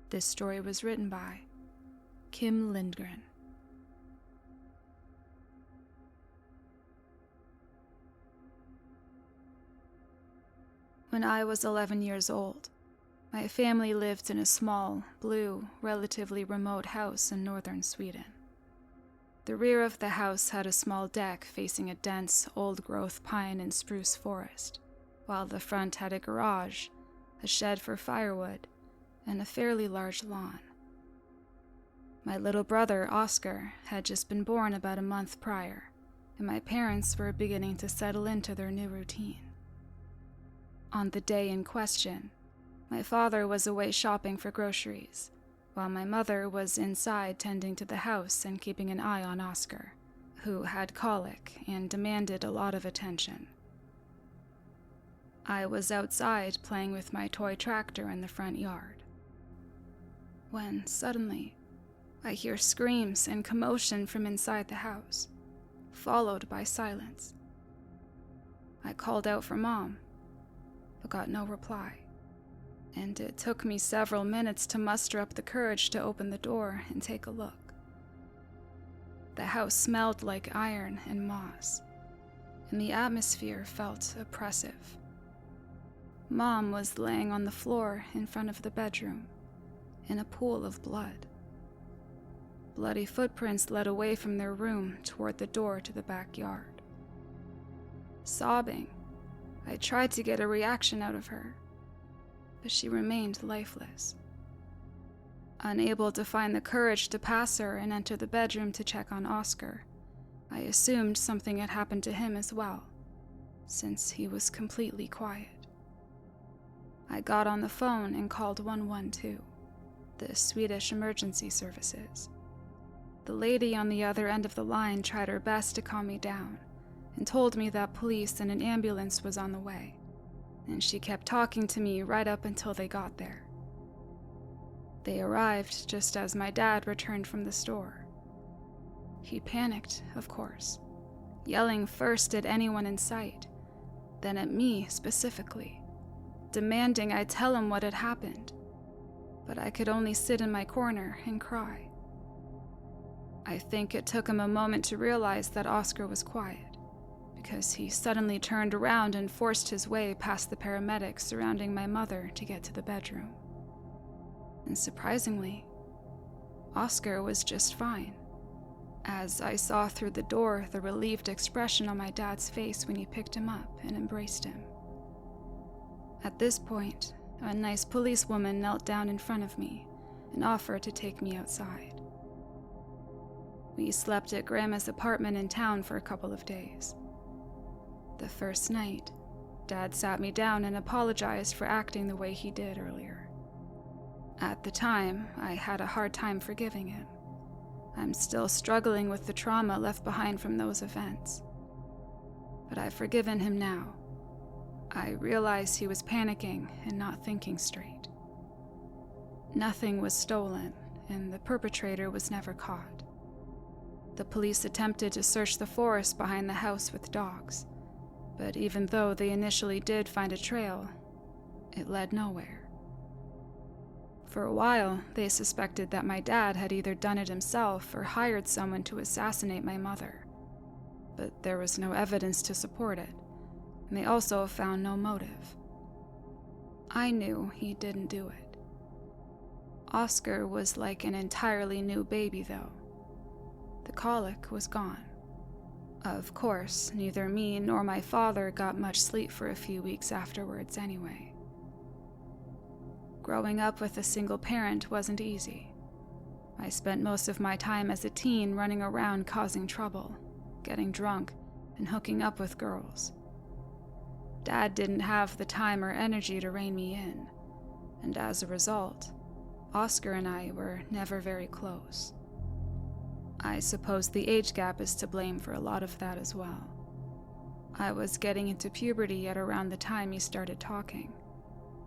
This story was written by Kim Lindgren. When I was 11 years old, my family lived in a small, blue, relatively remote house in northern Sweden. The rear of the house had a small deck facing a dense, old-growth pine and spruce forest, while the front had a garage, a shed for firewood, and a fairly large lawn. My little brother, Oscar, had just been born about a month prior, and my parents were beginning to settle into their new routine. On the day in question, my father was away shopping for groceries, while my mother was inside tending to the house and keeping an eye on Oscar, who had colic and demanded a lot of attention. I was outside playing with my toy tractor in the front yard, when suddenly I hear screams and commotion from inside the house, followed by silence. I called out for Mom, but got no reply, and it took me several minutes to muster up the courage to open the door and take a look. The house smelled like iron and moss, and the atmosphere felt oppressive. Mom was laying on the floor in front of the bedroom, in a pool of blood. Bloody footprints led away from their room toward the door to the backyard. Sobbing, I tried to get a reaction out of her, but she remained lifeless. Unable to find the courage to pass her and enter the bedroom to check on Oscar, I assumed something had happened to him as well, since he was completely quiet. I got on the phone and called 112, the Swedish emergency services. The lady on the other end of the line tried her best to calm me down and told me that police and an ambulance was on the way, and she kept talking to me right up until they got there. They arrived just as my dad returned from the store. He panicked, of course, yelling first at anyone in sight, then at me specifically, demanding I tell him what had happened, but I could only sit in my corner and cry. I think it took him a moment to realize that Oscar was quiet, because he suddenly turned around and forced his way past the paramedics surrounding my mother to get to the bedroom. And surprisingly, Oscar was just fine, as I saw through the door the relieved expression on my dad's face when he picked him up and embraced him. At this point, a nice policewoman knelt down in front of me and offered to take me outside. We slept at Grandma's apartment in town for a couple of days. The first night, Dad sat me down and apologized for acting the way he did earlier. At the time, I had a hard time forgiving him. I'm still struggling with the trauma left behind from those events. But I've forgiven him now. I realize he was panicking and not thinking straight. Nothing was stolen, and the perpetrator was never caught. The police attempted to search the forest behind the house with dogs, but even though they initially did find a trail, it led nowhere. For a while, they suspected that my dad had either done it himself or hired someone to assassinate my mother, but there was no evidence to support it, and they also found no motive. I knew he didn't do it. Oscar was like an entirely new baby, though. The colic was gone. Of course, neither me nor my father got much sleep for a few weeks afterwards anyway. Growing up with a single parent wasn't easy. I spent most of my time as a teen running around causing trouble, getting drunk, and hooking up with girls. Dad didn't have the time or energy to rein me in, and as a result, Oscar and I were never very close. I suppose the age gap is to blame for a lot of that as well. I was getting into puberty at around the time he started talking,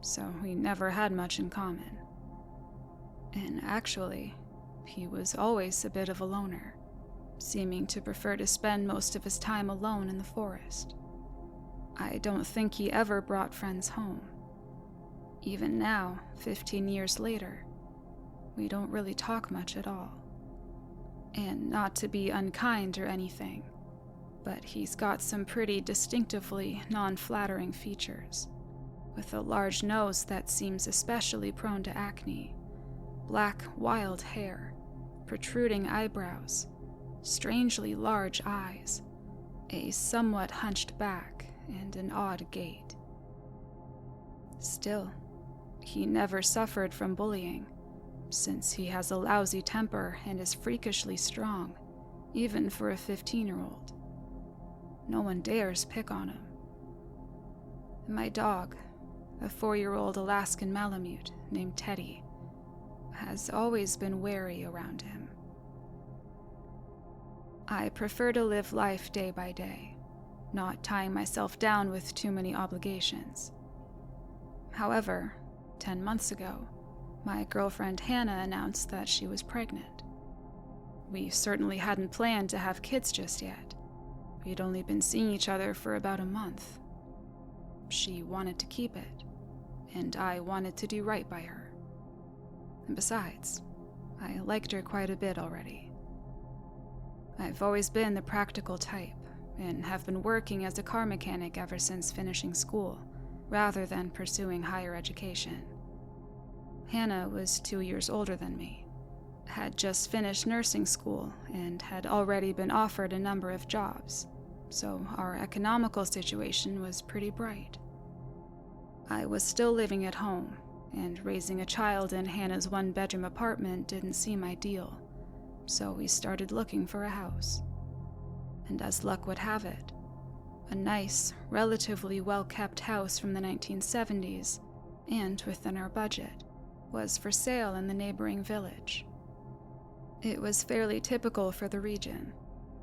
so we never had much in common. And actually, he was always a bit of a loner, seeming to prefer to spend most of his time alone in the forest. I don't think he ever brought friends home. Even now, 15 years later, we don't really talk much at all. And not to be unkind or anything, but he's got some pretty distinctively non-flattering features, with a large nose that seems especially prone to acne, black, wild hair, protruding eyebrows, strangely large eyes, a somewhat hunched back, and an odd gait. Still, he never suffered from bullying, since he has a lousy temper and is freakishly strong, even for a 15-year-old. No one dares pick on him. My dog, a 4-year-old Alaskan Malamute named Teddy, has always been wary around him. I prefer to live life day by day, not tying myself down with too many obligations. However, 10 months ago, my girlfriend Hannah announced that she was pregnant. We certainly hadn't planned to have kids just yet. We'd only been seeing each other for about a month. She wanted to keep it, and I wanted to do right by her. And besides, I liked her quite a bit already. I've always been the practical type, and have been working as a car mechanic ever since finishing school, rather than pursuing higher education. Hannah was 2 years older than me, had just finished nursing school, and had already been offered a number of jobs, so our economical situation was pretty bright. I was still living at home, and raising a child in Hannah's one-bedroom apartment didn't seem ideal, so we started looking for a house. And as luck would have it, a nice, relatively well-kept house from the 1970s, and within our budget, was for sale in the neighboring village. It was fairly typical for the region: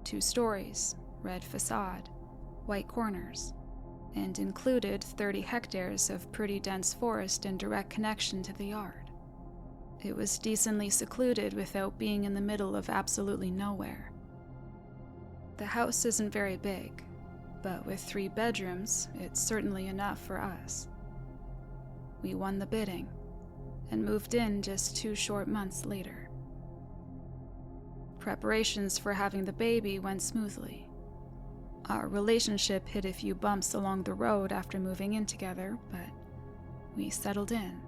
2 stories, red facade, white corners, and included 30 hectares of pretty dense forest in direct connection to the yard. It was decently secluded without being in the middle of absolutely nowhere. The house isn't very big, but with 3 bedrooms, it's certainly enough for us. We won the bidding, and moved in just 2 short months later. Preparations for having the baby went smoothly. Our relationship hit a few bumps along the road after moving in together, but we settled in.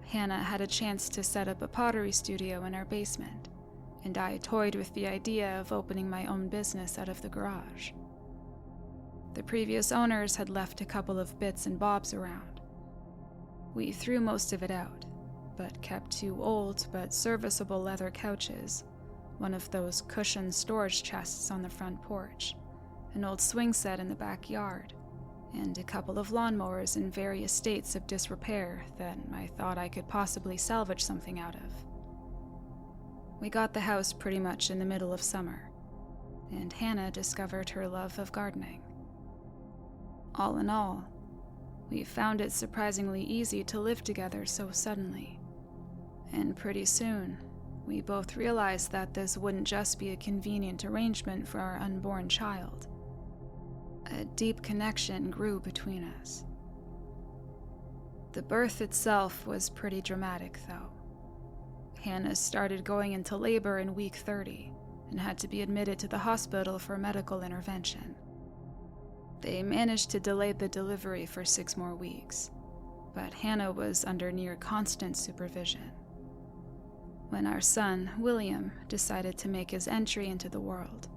Hannah had a chance to set up a pottery studio in our basement, and I toyed with the idea of opening my own business out of the garage. The previous owners had left a couple of bits and bobs around. We threw most of it out, but kept 2 old but serviceable leather couches, one of those cushioned storage chests on the front porch, an old swing set in the backyard, and a couple of lawnmowers in various states of disrepair that I thought I could possibly salvage something out of. We got the house pretty much in the middle of summer, and Hannah discovered her love of gardening. All in all, we found it surprisingly easy to live together so suddenly, and pretty soon, we both realized that this wouldn't just be a convenient arrangement for our unborn child. A deep connection grew between us. The birth itself was pretty dramatic, though. Hannah started going into labor in week 30 and had to be admitted to the hospital for medical intervention. They managed to delay the delivery for 6 more weeks, but Hannah was under near constant supervision. When our son, William, decided to make his entry into the world,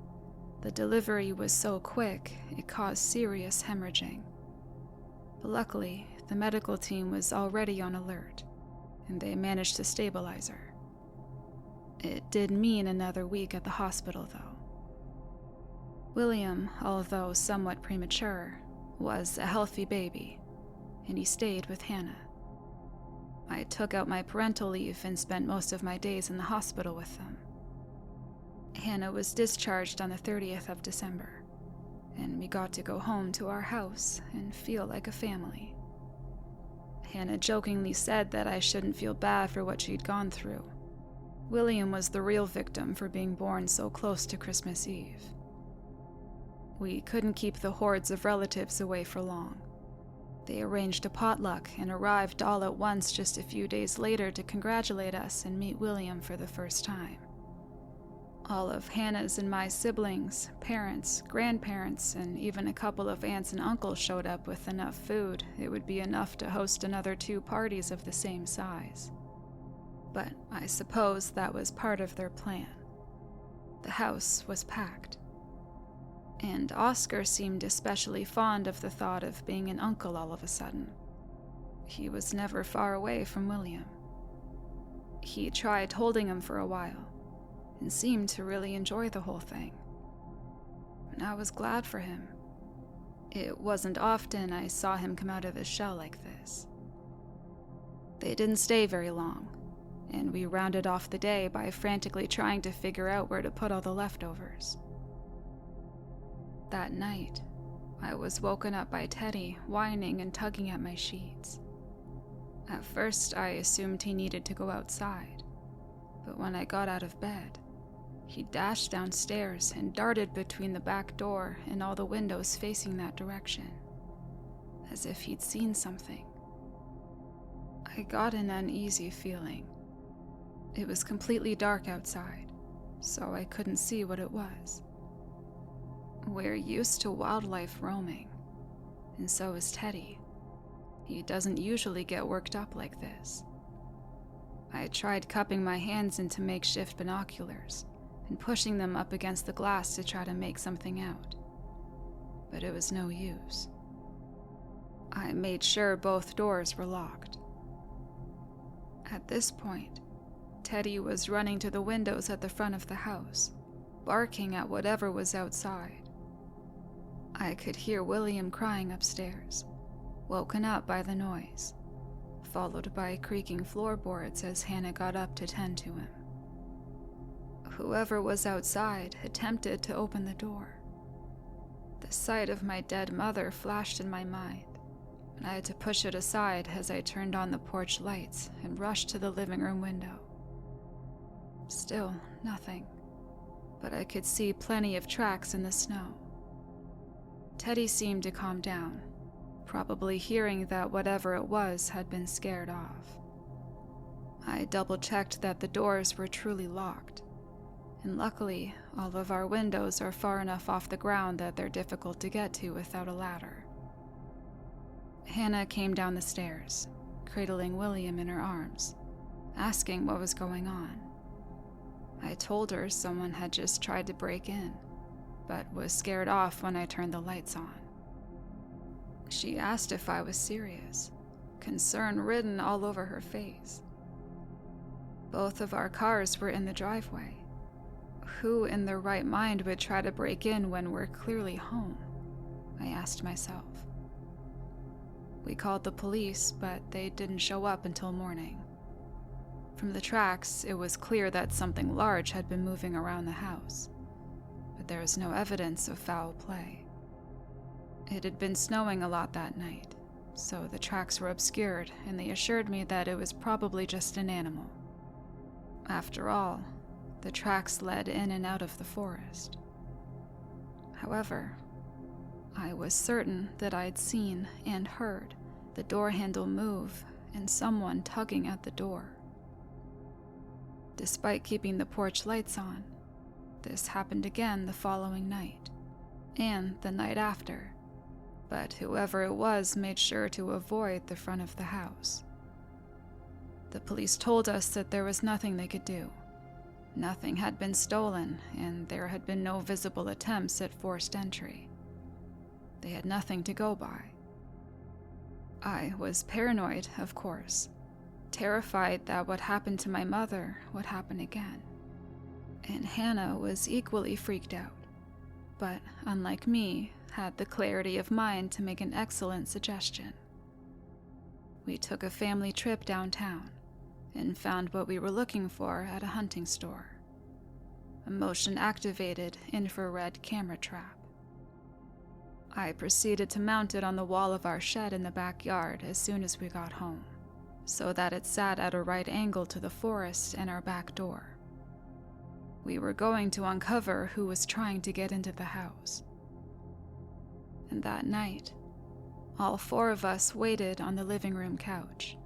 the delivery was so quick it caused serious hemorrhaging. But luckily, the medical team was already on alert, and they managed to stabilize her. It did mean another week at the hospital, though. William, although somewhat premature, was a healthy baby, and he stayed with Hannah. I took out my parental leave and spent most of my days in the hospital with them. Hannah was discharged on the 30th of December, and we got to go home to our house and feel like a family. Hannah jokingly said that I shouldn't feel bad for what she'd gone through. William was the real victim for being born so close to Christmas Eve. We couldn't keep the hordes of relatives away for long. They arranged a potluck and arrived all at once just a few days later to congratulate us and meet William for the first time. All of Hannah's and my siblings, parents, grandparents, and even a couple of aunts and uncles showed up with enough food. It would be enough to host another 2 parties of the same size. But I suppose that was part of their plan. The house was packed. And Oscar seemed especially fond of the thought of being an uncle all of a sudden. He was never far away from William. He tried holding him for a while, and seemed to really enjoy the whole thing. And I was glad for him. It wasn't often I saw him come out of his shell like this. They didn't stay very long, and we rounded off the day by frantically trying to figure out where to put all the leftovers. That night, I was woken up by Teddy whining and tugging at my sheets. At first, I assumed he needed to go outside, but when I got out of bed, he dashed downstairs and darted between the back door and all the windows facing that direction, as if he'd seen something. I got an uneasy feeling. It was completely dark outside, so I couldn't see what it was. We're used to wildlife roaming, and so is Teddy. He doesn't usually get worked up like this. I tried cupping my hands into makeshift binoculars and pushing them up against the glass to try to make something out, but it was no use. I made sure both doors were locked. At this point, Teddy was running to the windows at the front of the house, barking at whatever was outside. I could hear William crying upstairs, woken up by the noise, followed by creaking floorboards as Hannah got up to tend to him. Whoever was outside attempted to open the door. The sight of my dead mother flashed in my mind, and I had to push it aside as I turned on the porch lights and rushed to the living room window. Still nothing, but I could see plenty of tracks in the snow. Teddy seemed to calm down, probably hearing that whatever it was had been scared off. I double-checked that the doors were truly locked, and luckily, all of our windows are far enough off the ground that they're difficult to get to without a ladder. Hannah came down the stairs, cradling William in her arms, asking what was going on. I told her someone had just tried to break in, but was scared off when I turned the lights on. She asked if I was serious, concern written all over her face. Both of our cars were in the driveway. Who in their right mind would try to break in when we're clearly home? I asked myself. We called the police, but they didn't show up until morning. From the tracks, it was clear that something large had been moving around the house, but there was no evidence of foul play. It had been snowing a lot that night, so the tracks were obscured, and they assured me that it was probably just an animal. After all, the tracks led in and out of the forest. However, I was certain that I'd seen and heard the door handle move and someone tugging at the door. Despite keeping the porch lights on, this happened again the following night, and the night after, but whoever it was made sure to avoid the front of the house. The police told us that there was nothing they could do. Nothing had been stolen, and there had been no visible attempts at forced entry. They had nothing to go by. I was paranoid, of course, terrified that what happened to my mother would happen again. And Hannah was equally freaked out, but unlike me, had the clarity of mind to make an excellent suggestion. We took a family trip downtown and found what we were looking for at a hunting store: a motion-activated infrared camera trap. I proceeded to mount it on the wall of our shed in the backyard as soon as we got home, so that it sat at a right angle to the forest and our back door. We were going to uncover who was trying to get into the house. And that night, All four of us waited on the living room couch.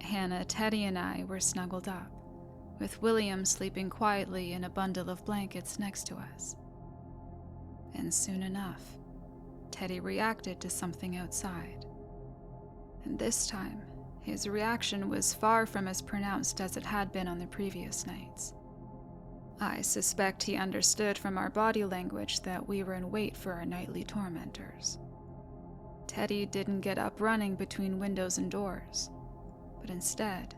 Hannah, Teddy, and I were snuggled up, with William sleeping quietly in a bundle of blankets next to us. And soon enough, Teddy reacted to something outside. And this time, his reaction was far from as pronounced as it had been on the previous nights. I suspect he understood from our body language that we were in wait for our nightly tormentors. Teddy didn't get up running between windows and doors, but instead,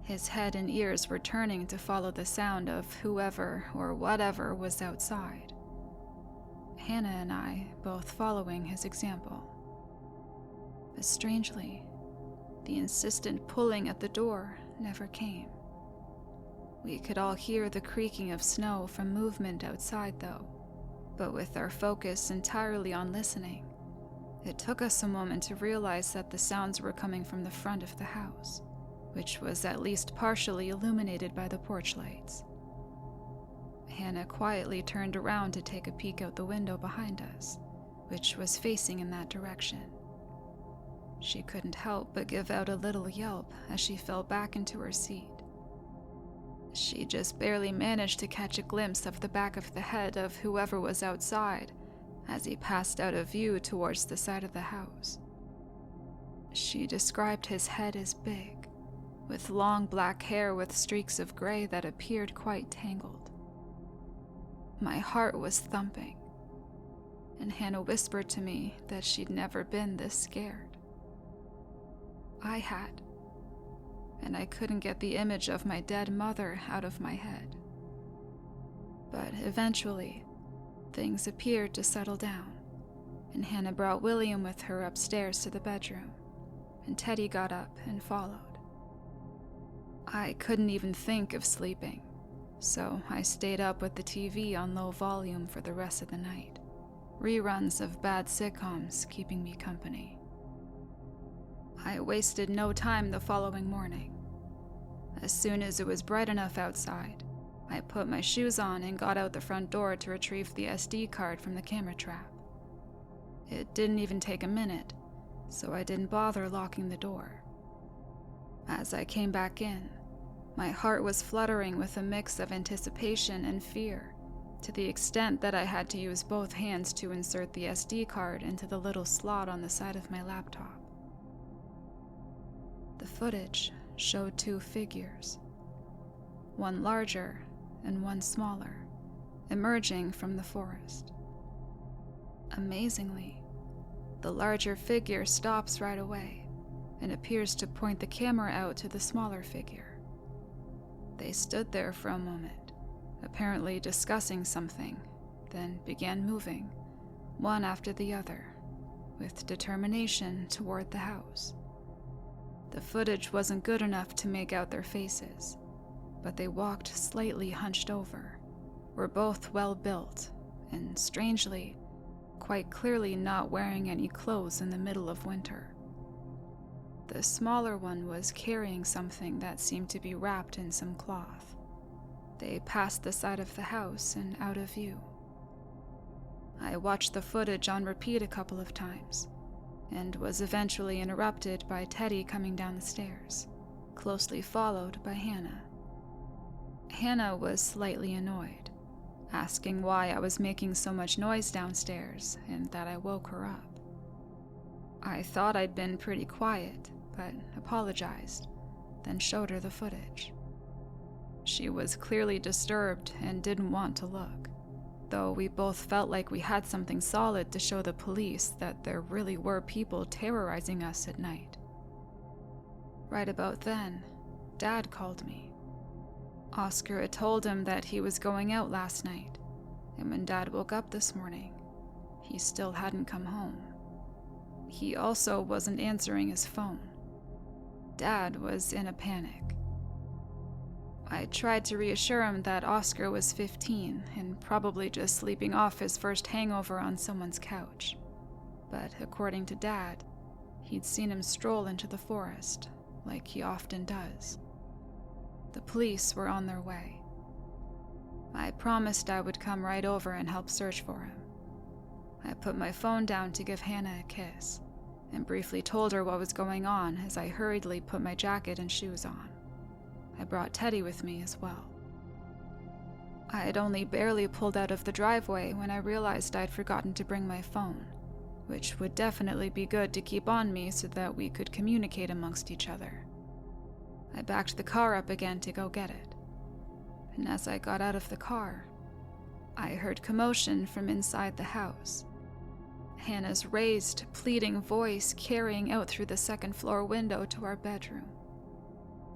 his head and ears were turning to follow the sound of whoever or whatever was outside. Hannah and I both following his example. But strangely, the insistent pulling at the door never came. We could all hear the creaking of snow from movement outside though, but with our focus entirely on listening, it took us a moment to realize that the sounds were coming from the front of the house, which was at least partially illuminated by the porch lights. Hannah quietly turned around to take a peek out the window behind us, which was facing in that direction. She couldn't help but give out a little yelp as she fell back into her seat. She just barely managed to catch a glimpse of the back of the head of whoever was outside as he passed out of view towards the side of the house. She described his head as big, with long black hair with streaks of gray that appeared quite tangled. My heart was thumping, and Hannah whispered to me that she'd never been this scared. I had, and I couldn't get the image of my dead mother out of my head. But eventually, things appeared to settle down, and Hannah brought William with her upstairs to the bedroom, and Teddy got up and followed. I couldn't even think of sleeping, so I stayed up with the TV on low volume for the rest of the night, reruns of bad sitcoms keeping me company. I wasted no time the following morning. As soon as it was bright enough outside, I put my shoes on and got out the front door to retrieve the SD card from the camera trap. It didn't even take a minute, so I didn't bother locking the door. As I came back in, my heart was fluttering with a mix of anticipation and fear, to the extent that I had to use both hands to insert the SD card into the little slot on the side of my laptop. The footage showed two figures, one larger and one smaller, emerging from the forest. Amazingly, the larger figure stops right away and appears to point the camera out to the smaller figure. They stood there for a moment, apparently discussing something, then began moving, one after the other, with determination toward the house. The footage wasn't good enough to make out their faces, but they walked slightly hunched over, were both well built, and strangely, quite clearly not wearing any clothes in the middle of winter. The smaller one was carrying something that seemed to be wrapped in some cloth. They passed the side of the house and out of view. I watched the footage on repeat a couple of times, and was eventually interrupted by Teddy coming down the stairs, closely followed by Hannah. Hannah was slightly annoyed, asking why I was making so much noise downstairs and that I woke her up. I thought I'd been pretty quiet, but apologized, then showed her the footage. She was clearly disturbed and didn't want to look, though we both felt like we had something solid to show the police that there really were people terrorizing us at night. Right about then, Dad called me. Oscar had told him that he was going out last night, and when Dad woke up this morning, he still hadn't come home. He also wasn't answering his phone. Dad was in a panic. I tried to reassure him that Oscar was 15 and probably just sleeping off his first hangover on someone's couch. But according to Dad, he'd seen him stroll into the forest, like he often does. The police were on their way. I promised I would come right over and help search for him. I put my phone down to give Hannah a kiss, and briefly told her what was going on as I hurriedly put my jacket and shoes on. I brought Teddy with me as well. I had only barely pulled out of the driveway when I realized I'd forgotten to bring my phone, which would definitely be good to keep on me so that we could communicate amongst each other. I backed the car up again to go get it, and as I got out of the car, I heard commotion from inside the house. Hannah's raised, pleading voice carrying out through the second-floor window to our bedroom.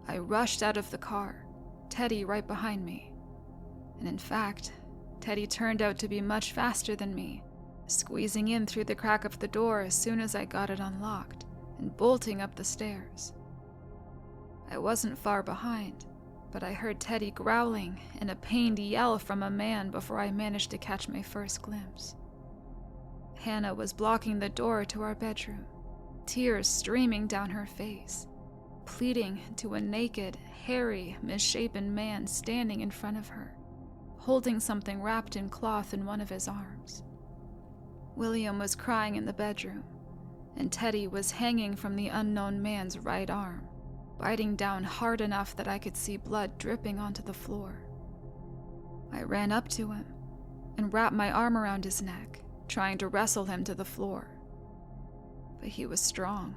I rushed out of the car, Teddy right behind me. And in fact, Teddy turned out to be much faster than me, squeezing in through the crack of the door as soon as I got it unlocked, and bolting up the stairs. I wasn't far behind, but I heard Teddy growling and a pained yell from a man before I managed to catch my first glimpse. Hannah was blocking the door to our bedroom, tears streaming down her face, pleading to a naked, hairy, misshapen man standing in front of her, holding something wrapped in cloth in one of his arms. William was crying in the bedroom, and Teddy was hanging from the unknown man's right arm, biting down hard enough that I could see blood dripping onto the floor. I ran up to him and wrapped my arm around his neck, trying to wrestle him to the floor. But he was strong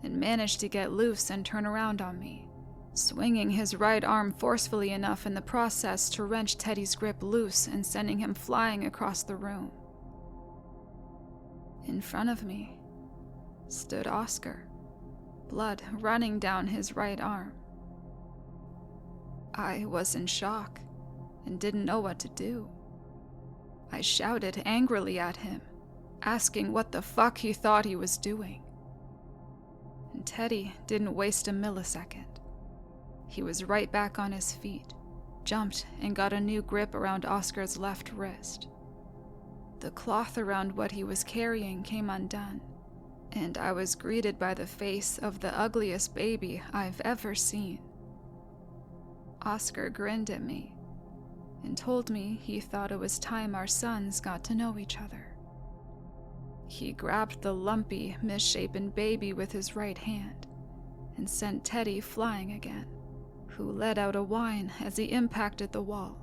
and managed to get loose and turn around on me, swinging his right arm forcefully enough in the process to wrench Teddy's grip loose and sending him flying across the room. In front of me stood Oscar, blood running down his right arm. I was in shock and didn't know what to do. I shouted angrily at him, asking what the fuck he thought he was doing. And Teddy didn't waste a millisecond. He was right back on his feet, jumped and got a new grip around Oscar's left wrist. The cloth around what he was carrying came undone, and I was greeted by the face of the ugliest baby I've ever seen. Oscar grinned at me and told me he thought it was time our sons got to know each other. He grabbed the lumpy, misshapen baby with his right hand and sent Teddy flying again, who let out a whine as he impacted the wall.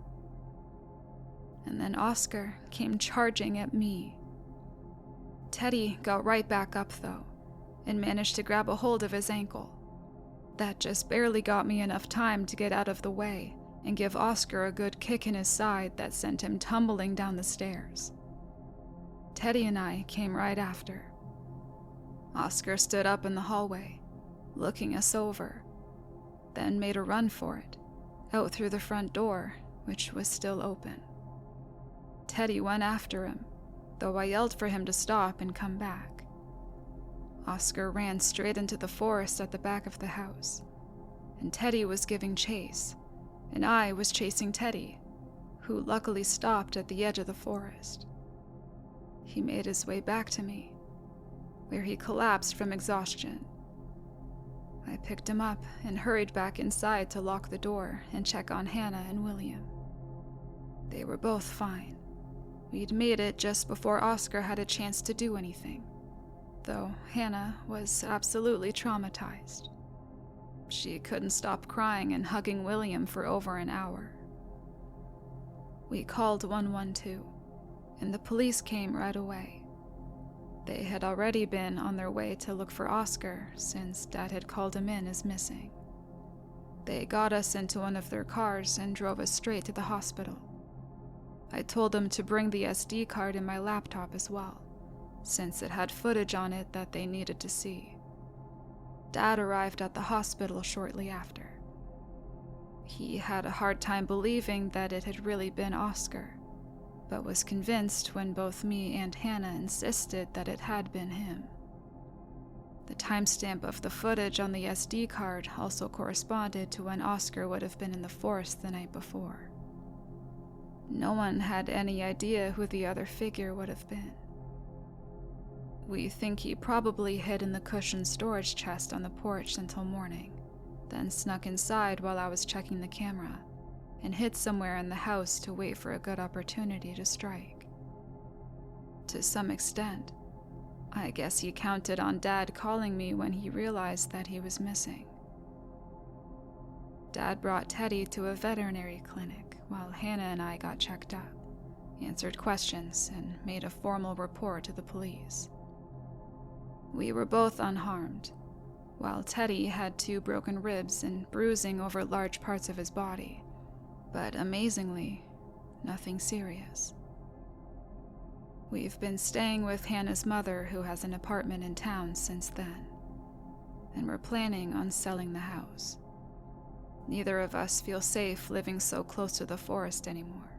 And then Oscar came charging at me. Teddy got right back up, though, and managed to grab a hold of his ankle. That just barely got me enough time to get out of the way and give Oscar a good kick in his side that sent him tumbling down the stairs. Teddy and I came right after. Oscar stood up in the hallway, looking us over, then made a run for it, out through the front door, which was still open. Teddy went after him, though I yelled for him to stop and come back. Oscar ran straight into the forest at the back of the house, and Teddy was giving chase, and I was chasing Teddy, who luckily stopped at the edge of the forest. He made his way back to me, where he collapsed from exhaustion. I picked him up and hurried back inside to lock the door and check on Hannah and William. They were both fine. We'd made it just before Oscar had a chance to do anything, though Hannah was absolutely traumatized. She couldn't stop crying and hugging William for over an hour. We called 112, and the police came right away. They had already been on their way to look for Oscar since Dad had called him in as missing. They got us into one of their cars and drove us straight to the hospital. I told them to bring the SD card in my laptop as well, since it had footage on it that they needed to see. Dad arrived at the hospital shortly after. He had a hard time believing that it had really been Oscar, but was convinced when both me and Hannah insisted that it had been him. The timestamp of the footage on the SD card also corresponded to when Oscar would have been in the forest the night before. No one had any idea who the other figure would have been. We think he probably hid in the cushioned storage chest on the porch until morning, then snuck inside while I was checking the camera, and hid somewhere in the house to wait for a good opportunity to strike. To some extent, I guess he counted on Dad calling me when he realized that he was missing. Dad brought Teddy to a veterinary clinic while Hannah and I got checked up, answered questions, and made a formal report to the police. We were both unharmed, while Teddy had 2 broken ribs and bruising over large parts of his body, but amazingly, nothing serious. We've been staying with Hannah's mother, who has an apartment in town, since then, and we're planning on selling the house. Neither of us feel safe living so close to the forest anymore.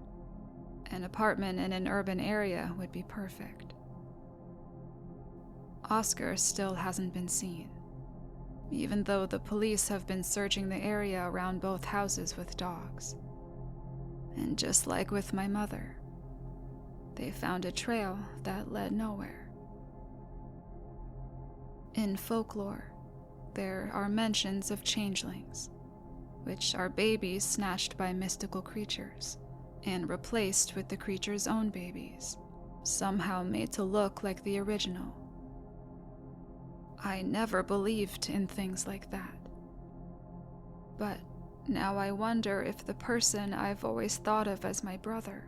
An apartment in an urban area would be perfect. Oscar still hasn't been seen, even though the police have been searching the area around both houses with dogs. And just like with my mother, they found a trail that led nowhere. In folklore, there are mentions of changelings, which are babies snatched by mystical creatures and replaced with the creature's own babies, somehow made to look like the original. I never believed in things like that. But now I wonder if the person I've always thought of as my brother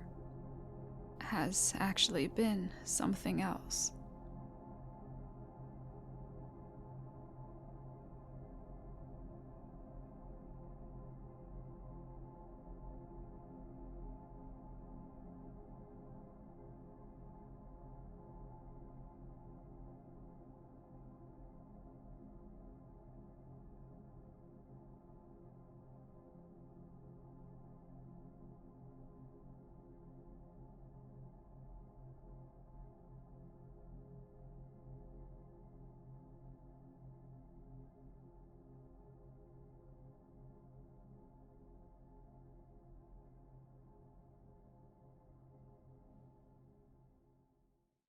has actually been something else.